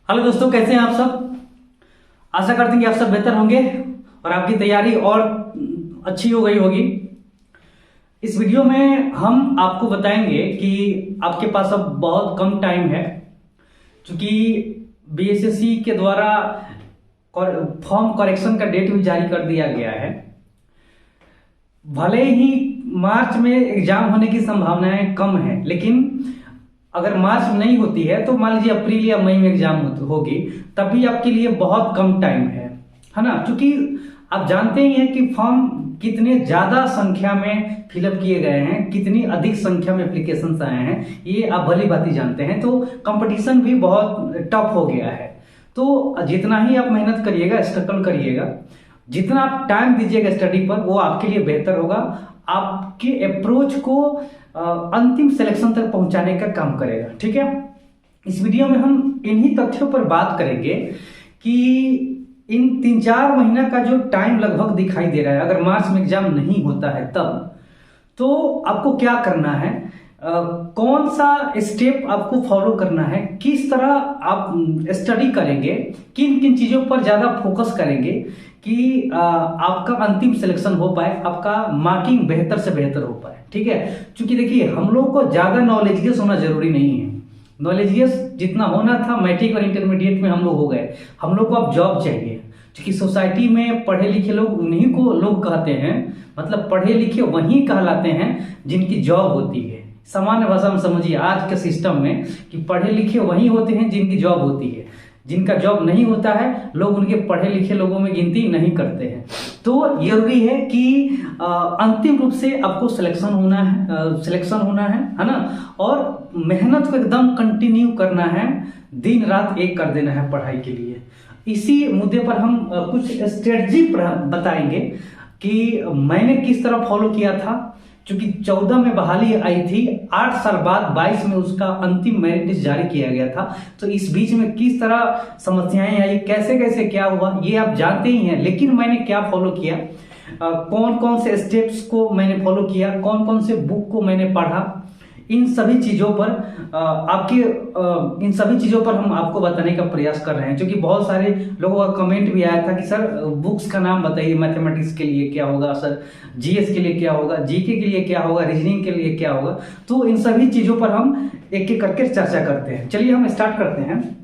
Hello दोस्तों, कैसे हैं आप सब। आशा करते हैं कि आप सब बेहतर होंगे और आपकी तैयारी और अच्छी हो गई होगी। इस वीडियो में हम आपको बताएंगे कि आपके पास अब बहुत कम टाइम है, क्योंकि बीएसएससी के द्वारा फॉर्म करेक्शन का डेट भी जारी कर दिया गया है। भले ही मार्च में एग्जाम होने की संभावनाएं कम है, लेकिन अगर मार्च में नहीं होती है तो मान लीजिए अप्रैल या मई में एग्जाम होगी, तभी आपके लिए बहुत कम टाइम है ना। क्योंकि आप जानते ही हैं कि फॉर्म कितने ज्यादा संख्या में फिलअप किए गए हैं, कितनी अधिक संख्या में एप्लीकेशंस आए हैं, ये आप भली भांति जानते हैं। तो कंपटीशन भी बहुत टफ हो गया है। तो जितना ही आप मेहनत करिएगा, स्ट्रगल करिएगा, जितना आप टाइम दीजिएगा स्टडी पर, वो आपके लिए बेहतर होगा। आपके अप्रोच को अंतिम सिलेक्शन तक पहुंचाने का काम करेगा। ठीक है, इस वीडियो में हम इन्हीं तथ्यों पर बात करेंगे कि इन 3-4 महीना का जो टाइम लगभग दिखाई दे रहा है, अगर मार्च में एग्जाम नहीं होता है तब, तो आपको क्या करना है, कौन सा स्टेप आपको फॉलो करना है, किस तरह आप स्टडी करेंगे, किन किन चीजों पर ज्यादा फोकस करेंगे कि आपका अंतिम सिलेक्शन हो पाए, आपका मार्किंग बेहतर से बेहतर हो पाए। ठीक है, क्योंकि देखिए हम लोगों को ज्यादा नॉलेजियस होना जरूरी नहीं है। नॉलेजियस जितना होना था मैट्रिक और इंटरमीडिएट में हम लोग हो गए। हम लोग को अब जॉब चाहिए, क्योंकि सोसाइटी में पढ़े लिखे लोग उन्हीं को लोग कहते हैं, मतलब पढ़े लिखे वही कहलाते हैं जिनकी जॉब होती है। सामान्य भाषा में समझिए आज के सिस्टम में कि पढ़े लिखे वही होते हैं जिनकी जॉब होती है। जिनका जॉब नहीं होता है लोग उनके पढ़े लिखे लोगों में गिनती नहीं करते हैं। तो जरूरी है कि अंतिम रूप से आपको सिलेक्शन होना है ना। और मेहनत को एकदम कंटिन्यू करना है, दिन रात एक कर देना है पढ़ाई के लिए। इसी मुद्दे पर हम कुछ स्ट्रेटजी बताएंगे कि मैंने किस तरह फॉलो किया था, क्योंकि 14 में बहाली आई थी, 8 साल बाद 22 में उसका अंतिम मेरिट लिस्ट जारी किया गया था। तो इस बीच में किस तरह समस्याएं आई, कैसे कैसे क्या हुआ, ये आप जानते ही हैं। लेकिन मैंने क्या फॉलो किया, कौन कौन से स्टेप्स को मैंने फॉलो किया, कौन कौन से बुक को मैंने पढ़ा, इन सभी चीजों पर इन सभी चीजों पर हम आपको बताने का प्रयास कर रहे हैं। क्योंकि बहुत सारे लोगों का कमेंट भी आया था कि सर बुक्स का नाम बताइए, मैथमेटिक्स के लिए क्या होगा सर, जीएस के लिए क्या होगा, जीके के लिए क्या होगा, रीजनिंग के लिए क्या होगा। तो इन सभी चीजों पर हम एक एक करके चर्चा करते हैं। चलिए हम स्टार्ट करते हैं।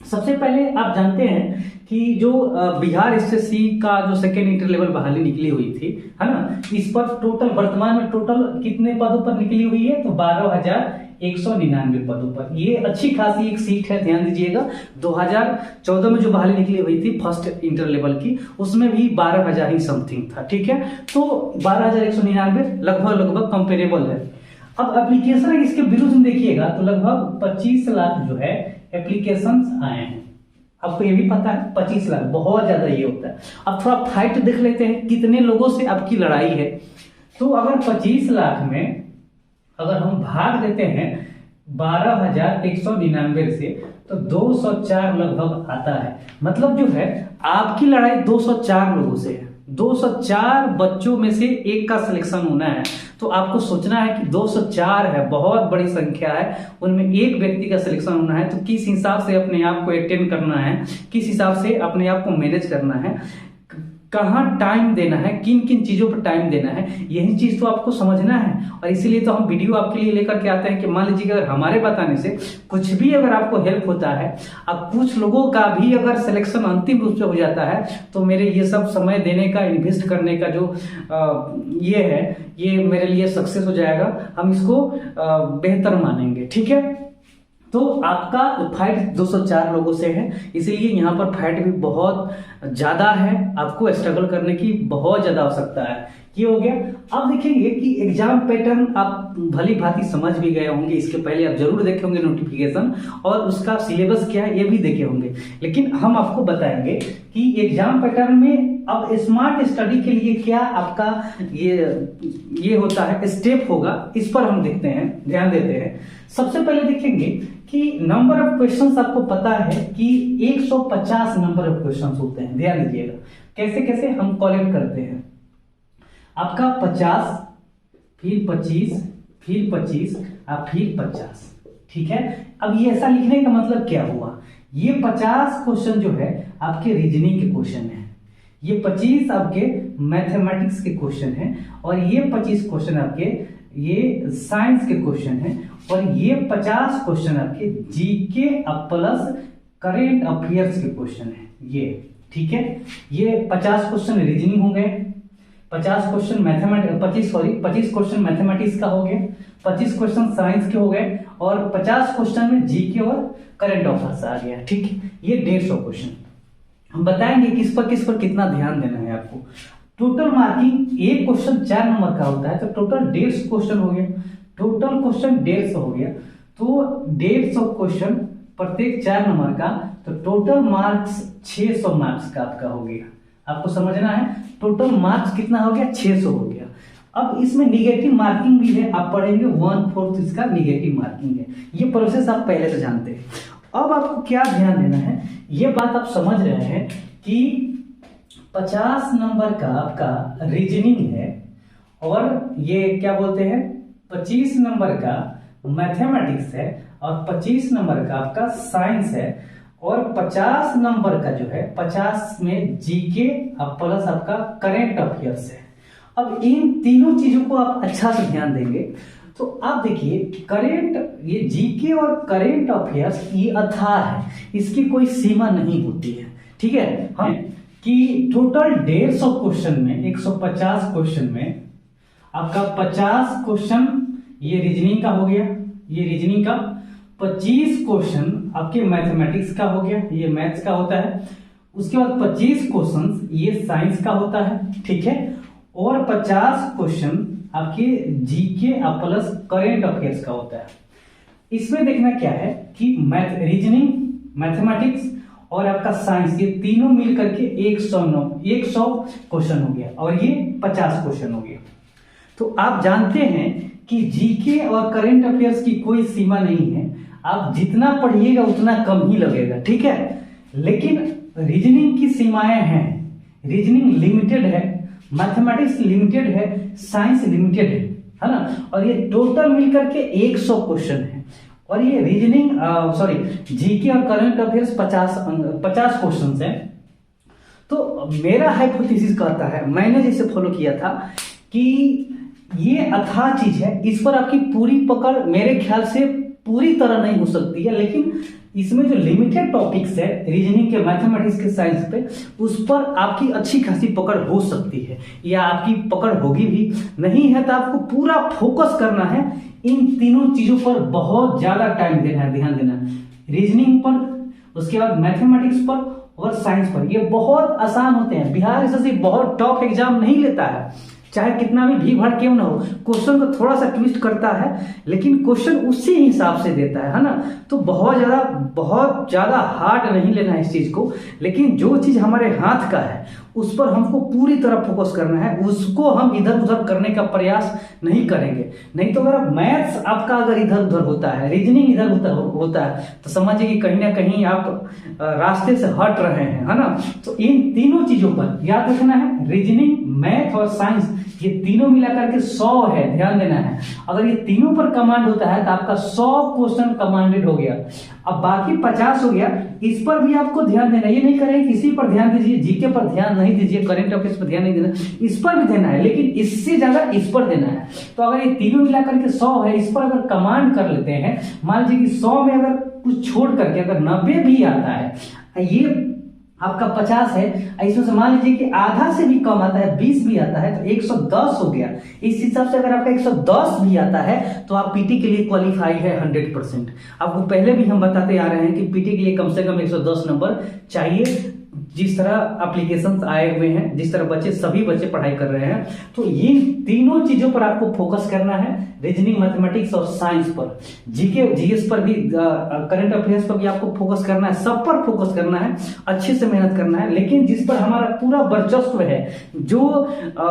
सबसे पहले आप जानते हैं कि जो बिहार एसएससी का जो सेकेंड इंटर लेवल बहाली निकली हुई थी, है ना, इस पर टोटल वर्तमान में टोटल कितने पदों पर निकली हुई है, तो 12,199 पदों पर। ये अच्छी खासी एक सीट है, ध्यान दीजिएगा। 2014 में जो बहाली निकली हुई थी फर्स्ट इंटर लेवल की, उसमें भी 12,000 ही समथिंग था। ठीक है, तो 12,199 लगभग कंपेरेबल है। अब एप्लीकेशन इसके विरुद्ध में देखिएगा तो लगभग 25 लाख जो है एप्लीकेशंस आए हैं। आपको ये भी पता है 25 लाख बहुत ज्यादा ये होता है। अब थोड़ा फाइट देख लेते हैं कितने लोगों से आपकी लड़ाई है। तो अगर 25 लाख में अगर हम भाग देते हैं 12,199 से, तो 204 लगभग आता है। मतलब जो है आपकी लड़ाई 204 लोगों से है। 204 बच्चों में से एक का सिलेक्शन होना है। तो आपको सोचना है कि 204 है, बहुत बड़ी संख्या है, उनमें एक व्यक्ति का सिलेक्शन होना है। तो किस हिसाब से अपने आप को अटेंड करना है, किस हिसाब से अपने आप को मैनेज करना है, कहाँ टाइम देना है, किन किन चीजों पर टाइम देना है, यही चीज तो आपको समझना है। और इसीलिए तो हम वीडियो आपके लिए लेकर के आते हैं कि मान लीजिए अगर हमारे बताने से कुछ भी अगर आपको हेल्प होता है, अब कुछ लोगों का भी अगर सिलेक्शन अंतिम रूप से हो जाता है, तो मेरे ये सब समय देने का, इन्वेस्ट करने का जो ये है, ये मेरे लिए सक्सेस हो जाएगा। हम इसको बेहतर मानेंगे। ठीक है, तो आपका फाइट 204 लोगों से है, इसीलिए यहाँ पर फाइट भी बहुत ज्यादा है। आपको स्ट्रगल करने की बहुत ज्यादा आवश्यकता है। ये हो गया। अब देखेंगे कि एग्जाम पैटर्न आप भली भांति समझ भी गए होंगे, इसके पहले आप जरूर देखे होंगे नोटिफिकेशन, और उसका सिलेबस क्या है ये भी देखे होंगे। लेकिन हम आपको बताएंगे कि एग्जाम पैटर्न में अब स्मार्ट स्टडी के लिए क्या आपका ये होता है, स्टेप होगा, इस पर हम देखते हैं, ध्यान देते हैं। सबसे पहले देखेंगे कि नंबर ऑफ क्वेश्चंस आपको पता है कि 150 नंबर ऑफ क्वेश्चंस होते हैं। ध्यान दीजिएगा कैसे कैसे हम कॉलेक्ट करते हैं। आपका 50, फिर 25, फिर 25 और फिर 50। ठीक है, अब ये ऐसा लिखने का मतलब क्या हुआ ये 50 क्वेश्चन जो है आपके रीजनिंग के क्वेश्चन है, ये 25 आपके मैथमेटिक्स के क्वेश्चन है, और ये 25 क्वेश्चन आपके ये साइंस के क्वेश्चन है, और ये 50 क्वेश्चन आपके जीके प्लस करेंट अफेयर्स के क्वेश्चन है ये। ठीक है, ये 50 क्वेश्चन रीजनिंग हो गए, 50 क्वेश्चन मैथमेटिक्स 25 क्वेश्चन मैथमेटिक्स का हो गया, 25 क्वेश्चन साइंस के हो गए, और 50 क्वेश्चन में जीके और करंट अफेयर्स आ गया। ठीक है, ये 150 क्वेश्चन हम बताएंगे किस पर कितना ध्यान देना है आपको। टोटल मार्किंग एक क्वेश्चन 4 नंबर का होता है, तो टोटल 150 क्वेश्चन हो गया, टोटल क्वेश्चन 150 हो गया, तो 150 क्वेश्चन प्रत्येक 4 नंबर का, तो टोटल मार्क्स 600 मार्क्स का आपका हो गया। आपको समझना है टोटल मार्क्स कितना हो गया, 600 हो गया। अब इसमें निगेटिव मार्किंग भी है, आप पढ़ेंगे 1/4 इसका निगेटिव मार्किंग है। ये प्रोसेस आप पहले से जानते हैं। अब आपको क्या ध्यान देना है, ये बात आप समझ रहे हैं कि 50 नंबर का आपका रीजनिंग है, और ये क्या बोलते हैं 25 नंबर का मैथमेटिक्स है, और 25 नंबर का आपका साइंस है, और 50 नंबर का जो है 50 में जीके प्लस आपका करेंट अफेयर्स है। अब इन तीनों चीजों को आप अच्छा से ध्यान देंगे तो आप देखिए करेंट, ये जीके और करेंट अफेयर्स ये अथाह है, इसकी कोई सीमा नहीं होती है। ठीक है, हम कि टोटल 150 क्वेश्चन में 150 क्वेश्चन में आपका 50 क्वेश्चन ये रीजनिंग का हो गया, ये रीजनिंग का, 25 क्वेश्चन आपके मैथमेटिक्स का हो गया, ये मैथ्स का होता है, उसके बाद 25 क्वेश्चन ये साइंस का होता है। ठीक है, और 50 क्वेश्चन आपके जीके प्लस करेंट अफेयर्स का होता है। इसमें देखना क्या है कि रीजनिंग, मैथमेटिक्स और आपका साइंस, ये तीनों मिल करके 100 क्वेश्चन हो गया, और ये 50 क्वेश्चन हो गया। तो आप जानते हैं कि जीके और करंट अफेयर्स की कोई सीमा नहीं है, आप जितना पढ़िएगा उतना कम ही लगेगा। ठीक है, लेकिन रीजनिंग की सीमाएं हैं, रीजनिंग लिमिटेड है, मैथमेटिक्स लिमिटेड है, साइंस लिमिटेड है ना, और ये टोटल मिलकर के 100 क्वेश्चन है, और ये रीजनिंग जीके और करंट अफेयर्स 50 क्वेश्चन है। तो मेरा हाइपोथेसिस कहता है, मैंने जैसे फॉलो किया था कि ये अथाह चीज है, इस पर आपकी पूरी पकड़ मेरे ख्याल से पूरी तरह नहीं हो सकती है, लेकिन इसमें जो लिमिटेड टॉपिक्स है रीजनिंग के, मैथमेटिक्स के, साइंस पे, उस पर आपकी अच्छी खासी पकड़ हो सकती है, या आपकी पकड़ होगी भी। नहीं है तो आपको पूरा फोकस करना है इन तीनों चीजों पर, बहुत ज्यादा टाइम देना है, ध्यान देना है रीजनिंग पर, उसके बाद मैथमेटिक्स पर और साइंस पर। ये बहुत आसान होते हैं, बिहार एसएससी बहुत टफ एग्जाम नहीं लेता है, चाहे कितना भी भीड़ भाड़ क्यों ना हो, क्वेश्चन को थोड़ा सा ट्विस्ट करता है, लेकिन क्वेश्चन उसी हिसाब से देता है ना। तो बहुत ज्यादा हार्ड नहीं लेना है इस चीज को, लेकिन जो चीज हमारे हाथ का है उस पर हमको पूरी तरह फोकस करना है, उसको हम इधर उधर करने का प्रयास नहीं करेंगे। नहीं तो अगर मैथ्स आपका अगर इधर उधर होता है, रीजनिंग इधर उधर होता है, तो समझिए कि कहीं ना कहीं आप रास्ते से हट रहे हैं, है ना। तो इन तीनों चीजों पर याद रखना है, रीजनिंग, मैथ और साइंस, ये तीनों मिलाकर के 100 है, ध्यान देना है। अगर ये तीनों पर कमांड होता है तो आपका 100 क्वेश्चन कमांडेड हो गया। अब बाकी 50 हो गया, इस पर भी आपको ध्यान देना, ये नहीं करें किसी पर ध्यान दीजिए, जीके पर ध्यान नहीं दीजिए, करंट अफेयर्स पर ध्यान नहीं देना, इस पर भी देना है, लेकिन इससे ज्यादा इस पर देना है। तो अगर ये तीनों मिलाकर के 100 है, इस पर अगर कमांड कर लेते हैं, मान लीजिए कि 100 में अगर कुछ छोड़ करके अगर 90 भी आता है, ये आपका 50 है, इसमें से मान लीजिए कि आधा से भी कम आता है, 20 भी आता है, तो 110 हो गया। इस हिसाब से अगर आपका 110 भी आता है तो आप पीटी के लिए क्वालिफाई है 100%। आपको पहले भी हम बताते आ रहे हैं कि पीटी के लिए कम से कम 110 नंबर चाहिए। जिस तरह एप्लीकेशंस आए हुए हैं, जिस तरह सभी बच्चे पढ़ाई कर रहे हैं, तो ये तीनों चीजों पर आपको फोकस करना है, रीजनिंग, मैथमेटिक्स और साइंस पर, जीके जीएस पर भी, करंट अफेयर्स पर भी आपको फोकस करना है, सब पर फोकस करना है, अच्छे से मेहनत करना है। लेकिन जिस पर हमारा पूरा वर्चस्व है, जो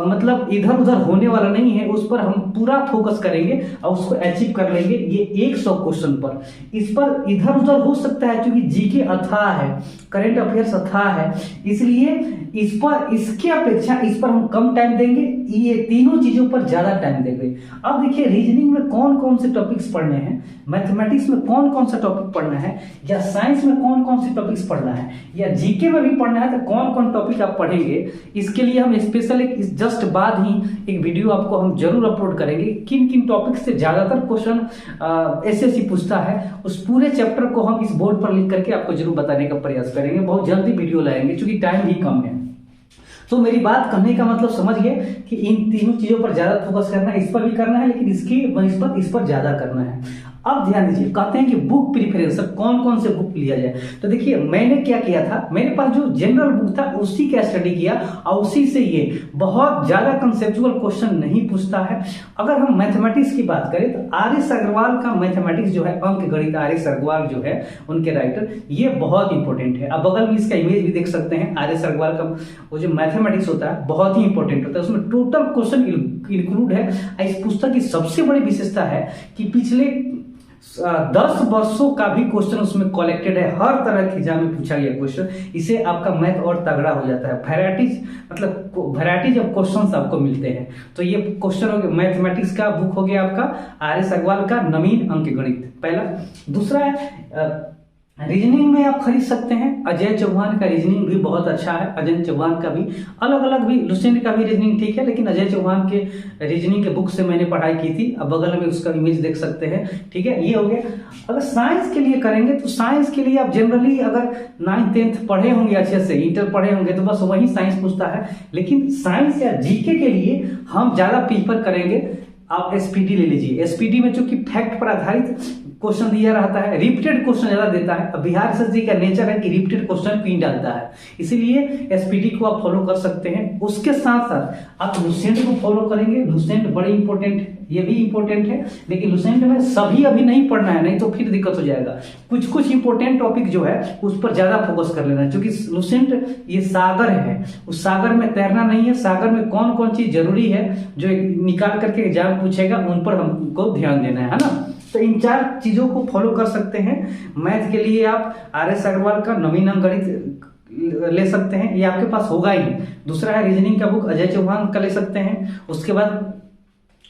मतलब इधर उधर होने वाला नहीं है, उस पर हम पूरा फोकस करेंगे और उसको अचीव कर लेंगे। ये 100 क्वेश्चन पर, इस पर इधर उधर हो सकता है क्योंकि जीके अथाह है, करंट अफेयर्स अथाह है, है, इसलिए इसके अपेक्षा इस पर हम कम टाइम देंगे, ये तीनों चीजों पर ज्यादा टाइम देंगे। अब देखिए रीजनिंग में कौन कौन से टॉपिक्स पढ़ने हैं, मैथमेटिक्स में कौन कौन सा टॉपिक पढ़ना है, या साइंस में कौन कौन से टॉपिक्स पढ़ना है, या जीके में भी पढ़ना है, तो कौन कौन टॉपिक आप पढ़ेंगे, इसके लिए हम स्पेशल एक जस्ट बाद ही एक वीडियो आपको हम जरूर अपलोड करेंगे। किन किन टॉपिक से ज्यादातर क्वेश्चन एसएससी पूछता है, उस पूरे चैप्टर को हम इस बोर्ड पर लिख करके आपको जरूर बताने का प्रयास करेंगे। बहुत जल्दी वीडियो लाएंगे क्योंकि टाइम ही कम है। तो मेरी बात करने का मतलब समझ गए कि इन तीनों चीजों पर ज्यादा फोकस करना है, इस पर भी करना है, लेकिन इसकी निस्बत इस पर ज्यादा करना है। अब ध्यान दीजिए, कहते हैं कि बुक प्रिफरेंस कौन कौन से बुक लिया जाए। तो देखिए मैंने क्या किया था, मेरे पास जो जनरल बुक था उसी का स्टडी किया और उसी से ये बहुत ज्यादा कंसेप्चुअल क्वेश्चन नहीं पूछता है। अगर हम मैथमेटिक्स की बात करें तो आर.एस. अग्रवाल का मैथमेटिक्स जो है, अंक गणित आर.एस. अग्रवाल जो है उनके राइटर, ये बहुत इंपॉर्टेंट है। अब बगल में इसका इमेज भी देख सकते हैं। आर.एस. अग्रवाल का वो जो मैथमेटिक्स होता है बहुत ही इंपॉर्टेंट होता है, उसमें टोटल क्वेश्चन इंक्लूड है। इस पुस्तक की सबसे बड़ी विशेषता है कि पिछले 10 वर्षों का भी क्वेश्चन उसमें कलेक्टेड है, हर तरह के एग्जाम में पूछा गया क्वेश्चन। इसे आपका मैथ और तगड़ा हो जाता है। वैरायटीज ऑफ क्वेश्चंस आपको मिलते हैं। तो ये क्वेश्चन हो गया, मैथमेटिक्स का बुक हो गया आपका आर.एस. अग्रवाल का नवीन अंक गणित, पहला। दूसरा है रीजनिंग में आप खरीद सकते हैं, अजय चौहान का रीजनिंग भी बहुत अच्छा है। अजय चौहान का भी अलग अलग भी, लुसेंट का भी रीजनिंग ठीक है, लेकिन अजय चौहान के रीजनिंग के बुक से मैंने पढ़ाई की थी। अब बगल में उसका इमेज देख सकते हैं, ठीक है। ये हो गया। अगर साइंस के लिए करेंगे तो साइंस के लिए आप जनरली अगर 9th 10th पढ़े होंगे, अच्छे से इंटर पढ़े होंगे, तो बस वही साइंस पूछता है। लेकिन साइंस या जीके के लिए हम ज्यादा प्रीफर करेंगे, आप एसपीडी ले लीजिए। एसपीडी में चूंकि फैक्ट पर आधारित क्वेश्चन दिया रहता है, रिपीटेड क्वेश्चन ज्यादा देता है। अब बिहार एसएससी का नेचर है कि रिपीटेड क्वेश्चन पिन डालता है, इसीलिए एसपीडी को आप फॉलो कर सकते हैं। उसके साथ साथ आप लुसेंट को फॉलो करेंगे। लुसेंट बड़ी इंपॉर्टेंट है, ये भी इंपॉर्टेंट है, लेकिन लुसेंट में सभी अभी नहीं पढ़ना है, नहीं तो फिर दिक्कत हो जाएगा। कुछ कुछ इंपॉर्टेंट टॉपिक जो है उस पर ज्यादा फोकस कर लेना है, क्योंकि लुसेंट ये सागर है, उस सागर में तैरना नहीं है। सागर में कौन कौन चीज जरूरी है जो निकाल करके एग्जाम पूछेगा, उन पर हमको ध्यान देना है ना। तो इन 4 चीजों को फॉलो कर सकते हैं। मैथ के लिए आप आर.एस. अग्रवाल का नवीन अंक गणित ले सकते हैं, ये आपके पास होगा ही। दूसरा है रीजनिंग का बुक अजय चौहान का ले सकते हैं। उसके बाद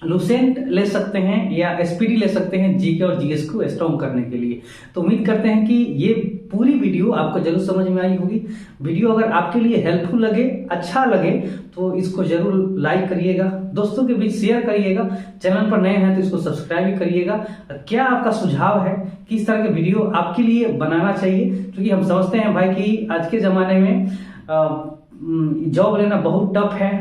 लुसेंट ले सकते हैं या एसपीडी ले सकते हैं जीके और जीएस को स्ट्रॉन्ग करने के लिए। तो उम्मीद करते हैं कि ये पूरी वीडियो आपको जरूर समझ में आई होगी। वीडियो अगर आपके लिए हेल्पफुल लगे, अच्छा लगे, तो इसको जरूर लाइक करिएगा, दोस्तों के बीच शेयर करिएगा। चैनल पर नए हैं तो इसको सब्सक्राइब भी करिएगा। क्या आपका सुझाव है, किस तरह के वीडियो आपके लिए बनाना चाहिए, क्योंकि हम समझते हैं भाई कि आज के ज़माने में जॉब लेना बहुत टफ है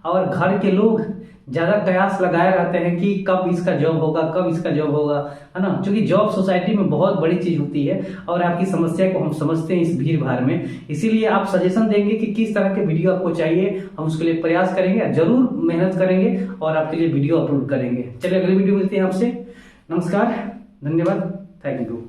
और घर के लोग ज्यादा कयास लगाए रहते हैं कि कब इसका जॉब होगा, कब इसका जॉब होगा, है ना। क्योंकि जॉब सोसाइटी में बहुत बड़ी चीज होती है और आपकी समस्या को हम समझते हैं इस भीड़ भाड़ में। इसीलिए आप सजेशन देंगे कि किस तरह के वीडियो आपको चाहिए, हम उसके लिए प्रयास करेंगे, जरूर मेहनत करेंगे और आपके लिए वीडियो अपलोड करेंगे। चलिए अगली वीडियो मिलती है आपसे। नमस्कार, धन्यवाद, थैंक यू।